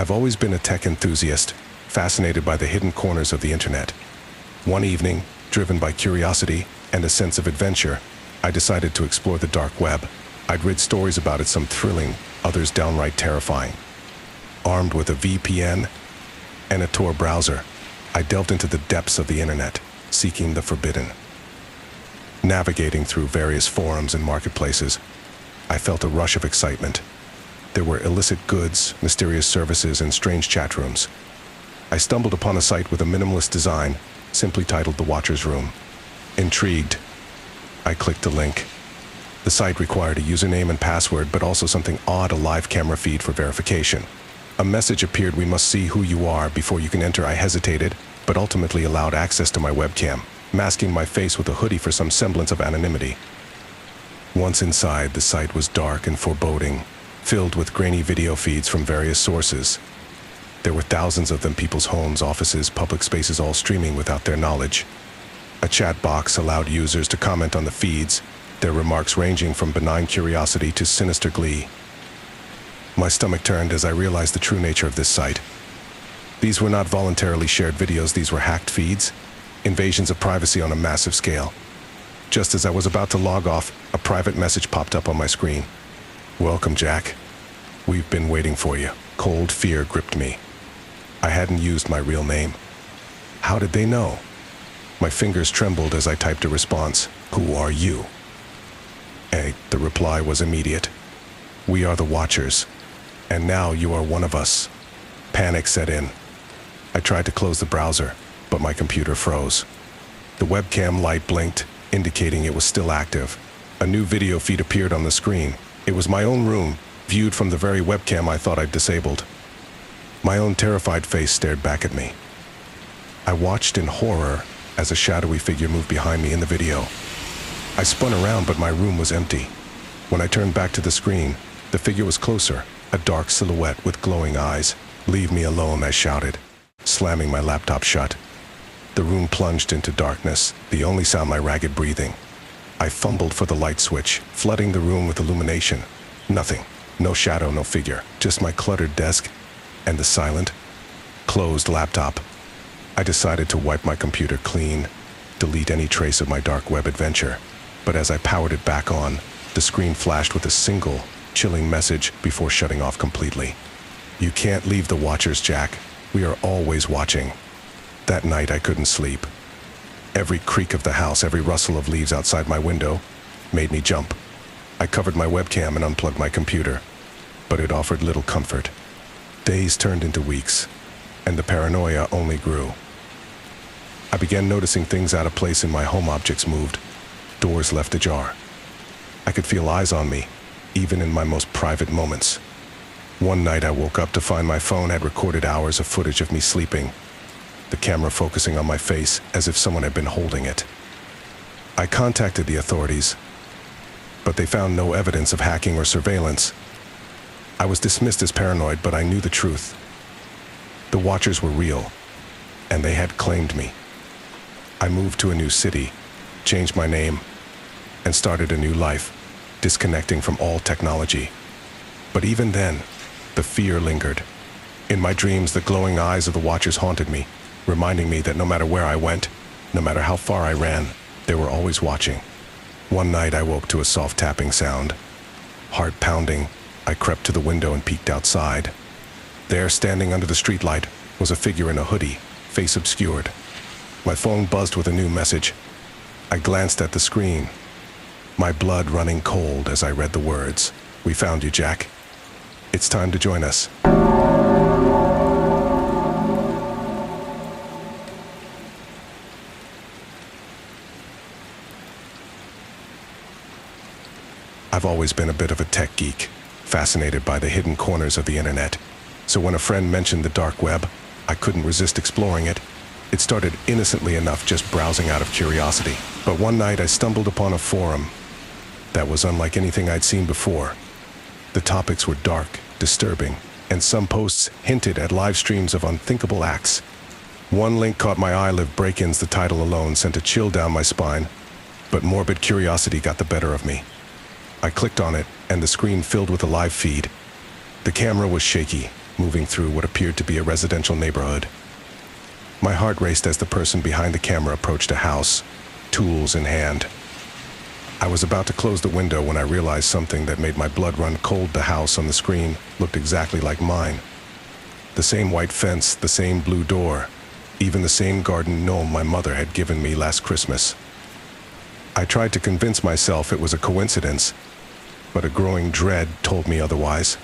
I've always been a tech enthusiast, fascinated by the hidden corners of the internet. One evening, driven by curiosity and a sense of adventure, I decided to explore the dark web. I'd read stories about it, some thrilling, others downright terrifying. Armed with a VPN and a Tor browser, I delved into the depths of the internet, seeking the forbidden. Navigating through various forums and marketplaces, I felt a rush of excitement. There were illicit goods, mysterious services, and strange chat rooms. I stumbled upon a site with a minimalist design, simply titled The Watcher's Room. Intrigued, I clicked a link. The site required a username and password, but also something odd, a live camera feed for verification. A message appeared: "We must see who you are before you can enter." I hesitated, but ultimately allowed access to my webcam, masking my face with a hoodie for some semblance of anonymity. Once inside, the site was dark and foreboding, filled with grainy video feeds from various sources. There were thousands of them, people's homes, offices, public spaces, all streaming without their knowledge. A chat box allowed users to comment on the feeds, their remarks ranging from benign curiosity to sinister glee. My stomach turned as I realized the true nature of this site. These were not voluntarily shared videos, these were hacked feeds, invasions of privacy on a massive scale. Just as I was about to log off, a private message popped up on my screen. "Welcome, Jack. We've been waiting for you." Cold fear gripped me. I hadn't used my real name. How did they know? My fingers trembled as I typed a response. "Who are you?" The reply was immediate. "We are the Watchers, and now you are one of us." Panic set in. I tried to close the browser, but my computer froze. The webcam light blinked, indicating it was still active. A new video feed appeared on the screen. It was my own room, viewed from the very webcam I thought I'd disabled. My own terrified face stared back at me. I watched in horror as a shadowy figure moved behind me in the video. I spun around, but my room was empty. When I turned back to the screen, the figure was closer, a dark silhouette with glowing eyes. "Leave me alone," I shouted, slamming my laptop shut. The room plunged into darkness, the only sound my ragged breathing. I fumbled for the light switch, flooding the room with illumination. Nothing. No shadow, no figure. Just my cluttered desk and the silent, closed laptop. I decided to wipe my computer clean, delete any trace of my dark web adventure. But as I powered it back on, the screen flashed with a single, chilling message before shutting off completely. "You can't leave the Watchers, Jack. We are always watching." That night I couldn't sleep. Every creak of the house, every rustle of leaves outside my window made me jump. I covered my webcam and unplugged my computer, but it offered little comfort. Days turned into weeks, and the paranoia only grew. I began noticing things out of place in my home. Objects moved, doors left ajar. I could feel eyes on me, even in my most private moments. One night I woke up to find my phone had recorded hours of footage of me sleeping, the camera focusing on my face as if someone had been holding it. I contacted the authorities, but they found no evidence of hacking or surveillance. I was dismissed as paranoid, but I knew the truth. The Watchers were real, and they had claimed me. I moved to a new city, changed my name, and started a new life, disconnecting from all technology. But even then, the fear lingered. In my dreams, the glowing eyes of the Watchers haunted me, reminding me that no matter where I went, no matter how far I ran, they were always watching. One night I woke to a soft tapping sound. Heart pounding, I crept to the window and peeked outside. There, standing under the streetlight, was a figure in a hoodie, face obscured. My phone buzzed with a new message. I glanced at the screen, my blood running cold as I read the words. "We found you, Jack. It's time to join us." I've always been a bit of a tech geek, fascinated by the hidden corners of the internet. So when a friend mentioned the dark web, I couldn't resist exploring it. It started innocently enough, just browsing out of curiosity. But one night I stumbled upon a forum that was unlike anything I'd seen before. The topics were dark, disturbing, and some posts hinted at live streams of unthinkable acts. One link caught my eye. Live break-ins. The title alone sent a chill down my spine, but morbid curiosity got the better of me. I clicked on it, and the screen filled with a live feed. The camera was shaky, moving through what appeared to be a residential neighborhood. My heart raced as the person behind the camera approached a house, tools in hand. I was about to close the window when I realized something that made my blood run cold. The house on the screen looked exactly like mine. The same white fence, the same blue door, even the same garden gnome my mother had given me last Christmas. I tried to convince myself it was a coincidence, but a growing dread told me otherwise.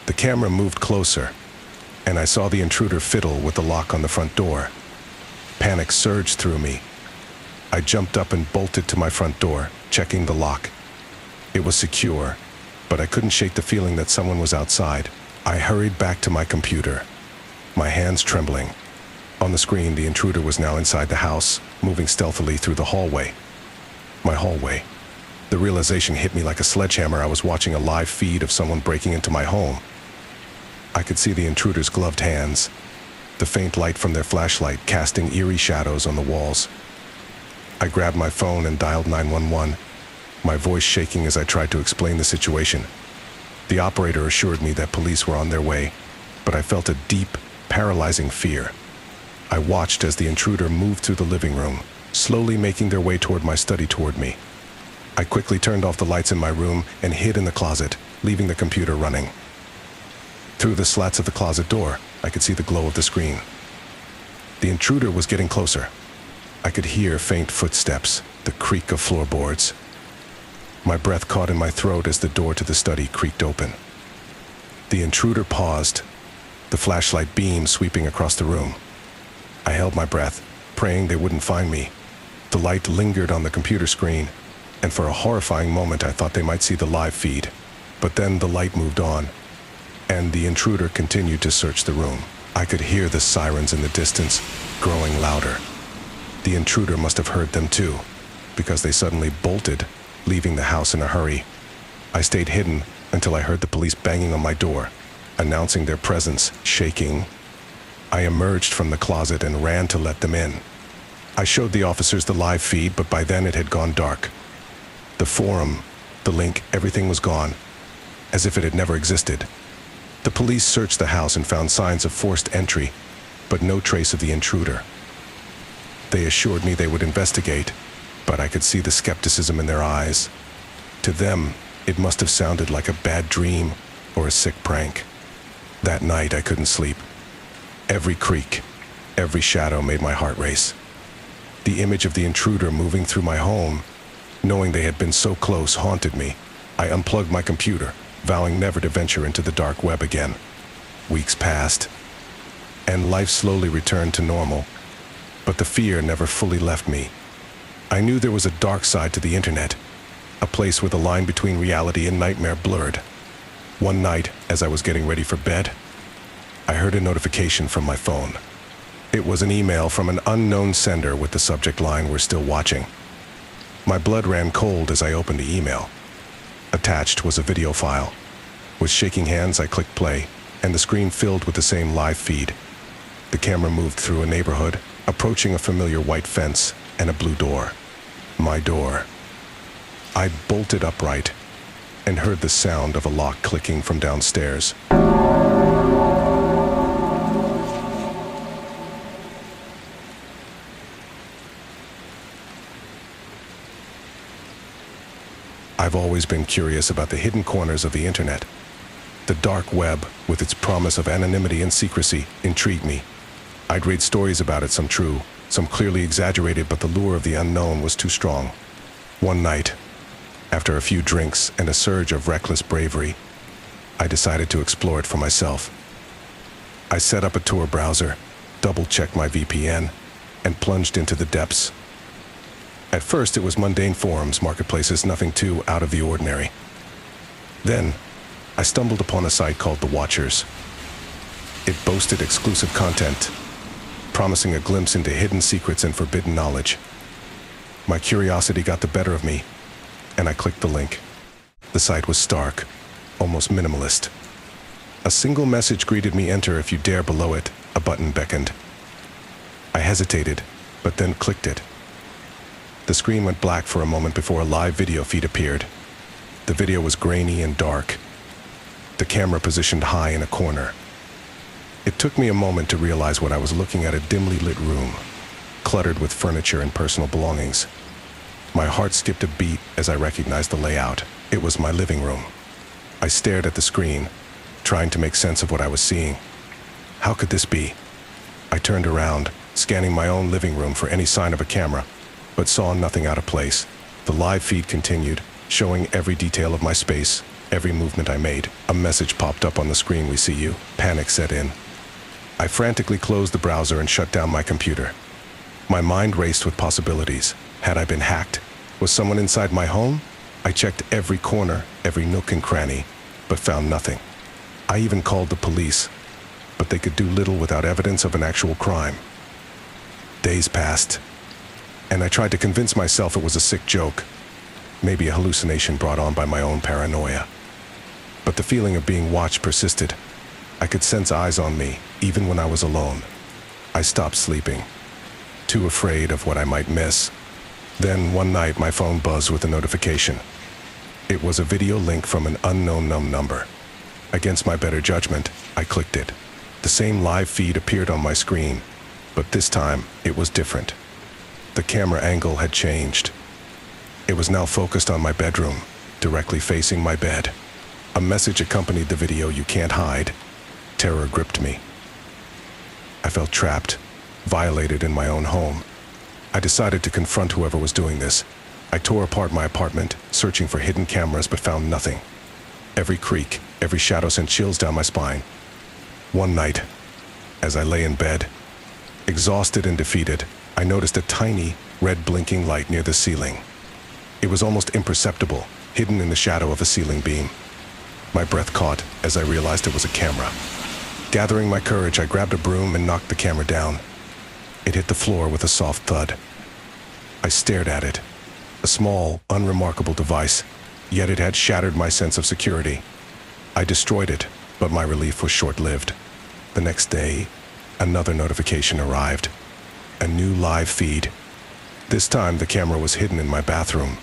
The camera moved closer, and I saw the intruder fiddle with the lock on the front door. Panic surged through me. I jumped up and bolted to my front door, checking the lock. It was secure, but I couldn't shake the feeling that someone was outside. I hurried back to my computer, my hands trembling. On the screen, the intruder was now inside the house, moving stealthily through the hallway. My hallway. The realization hit me like a sledgehammer. I was watching a live feed of someone breaking into my home. I could see the intruder's gloved hands, the faint light from their flashlight casting eerie shadows on the walls. I grabbed my phone and dialed 911, my voice shaking as I tried to explain the situation. The operator assured me that police were on their way, but I felt a deep, paralyzing fear. I watched as the intruder moved through the living room, slowly making their way toward my study toward me. I quickly turned off the lights in my room and hid in the closet, leaving the computer running. Through the slats of the closet door, I could see the glow of the screen. The intruder was getting closer. I could hear faint footsteps, the creak of floorboards. My breath caught in my throat as the door to the study creaked open. The intruder paused, the flashlight beam sweeping across the room. I held my breath, praying they wouldn't find me. The light lingered on the computer screen, and for a horrifying moment I thought they might see the live feed. But then the light moved on, and the intruder continued to search the room. I could hear the sirens in the distance, growing louder. The intruder must have heard them too, because they suddenly bolted, leaving the house in a hurry. I stayed hidden until I heard the police banging on my door, announcing their presence, shaking. I emerged from the closet and ran to let them in. I showed the officers the live feed, but by then it had gone dark. The forum, the link, everything was gone, as if it had never existed. The police searched the house and found signs of forced entry, but no trace of the intruder. They assured me they would investigate, but I could see the skepticism in their eyes. To them, it must have sounded like a bad dream or a sick prank. That night, I couldn't sleep. Every creak, every shadow made my heart race. The image of the intruder moving through my home, knowing they had been so close, haunted me. I unplugged my computer, vowing never to venture into the dark web again. Weeks passed, and life slowly returned to normal, but the fear never fully left me. I knew there was a dark side to the internet, a place where the line between reality and nightmare blurred. One night, as I was getting ready for bed, I heard a notification from my phone. It was an email from an unknown sender with the subject line, "We're still watching." My blood ran cold as I opened the email. Attached was a video file. With shaking hands, I clicked play, and the screen filled with the same live feed. The camera moved through a neighborhood, approaching a familiar white fence and a blue door. My door. I bolted upright and heard the sound of a lock clicking from downstairs. I've always been curious about the hidden corners of the internet. The dark web, with its promise of anonymity and secrecy, intrigued me. I'd read stories about it, some true, some clearly exaggerated, but the lure of the unknown was too strong. One night, after a few drinks and a surge of reckless bravery, I decided to explore it for myself. I set up a Tor browser, double-checked my VPN, and plunged into the depths. At first, it was mundane forums, marketplaces, nothing too out of the ordinary. Then, I stumbled upon a site called The Watchers. It boasted exclusive content, promising a glimpse into hidden secrets and forbidden knowledge. My curiosity got the better of me, and I clicked the link. The site was stark, almost minimalist. A single message greeted me, "Enter if you dare." Below it, a button beckoned. I hesitated, but then clicked it. The screen went black for a moment before a live video feed appeared. The video was grainy and dark, the camera positioned high in a corner. It took me a moment to realize what I was looking at: a dimly lit room, cluttered with furniture and personal belongings. My heart skipped a beat as I recognized the layout. It was my living room. I stared at the screen, trying to make sense of what I was seeing. How could this be? I turned around, scanning my own living room for any sign of a camera, but saw nothing out of place. The live feed continued, showing every detail of my space, every movement I made. A message popped up on the screen: "We see you." Panic set in. I frantically closed the browser and shut down my computer. My mind raced with possibilities. Had I been hacked? Was someone inside my home? I checked every corner, every nook and cranny, but found nothing. I even called the police, but they could do little without evidence of an actual crime. Days passed, and I tried to convince myself it was a sick joke, maybe a hallucination brought on by my own paranoia. But the feeling of being watched persisted. I could sense eyes on me, even when I was alone. I stopped sleeping, too afraid of what I might miss. Then, one night, my phone buzzed with a notification. It was a video link from an unknown number. Against my better judgment, I clicked it. The same live feed appeared on my screen, but this time, it was different. The camera angle had changed. It was now focused on my bedroom, directly facing my bed. A message accompanied the video: "You can't hide." Terror gripped me. I felt trapped, violated in my own home. I decided to confront whoever was doing this. I tore apart my apartment, searching for hidden cameras, but found nothing. Every creak, every shadow sent chills down my spine. One night, as I lay in bed, exhausted and defeated, I noticed a tiny, red blinking light near the ceiling. It was almost imperceptible, hidden in the shadow of a ceiling beam. My breath caught as I realized it was a camera. Gathering my courage, I grabbed a broom and knocked the camera down. It hit the floor with a soft thud. I stared at it. A small, unremarkable device, yet it had shattered my sense of security. I destroyed it, but my relief was short-lived. The next day, another notification arrived. A new live feed. This time, the camera was hidden in my bathroom.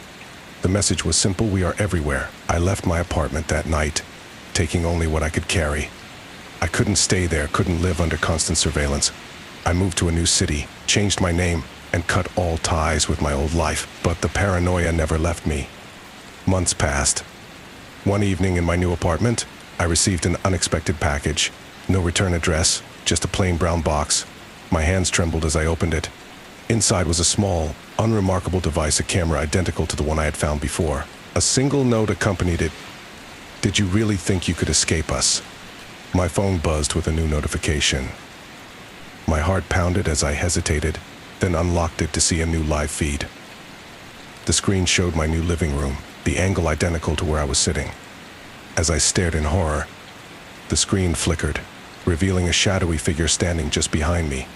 The message was simple: "We are everywhere." I left my apartment that night, taking only what I could carry. I couldn't stay there, couldn't live under constant surveillance. I moved to a new city, changed my name, and cut all ties with my old life. But the paranoia never left me. Months passed. One evening in my new apartment, I received an unexpected package. No return address, just a plain brown box. My hands trembled as I opened it. Inside was a small, unremarkable device, a camera identical to the one I had found before. A single note accompanied it: "Did you really think you could escape us?" My phone buzzed with a new notification. My heart pounded as I hesitated, then unlocked it to see a new live feed. The screen showed my new living room, the angle identical to where I was sitting. As I stared in horror, the screen flickered, revealing a shadowy figure standing just behind me.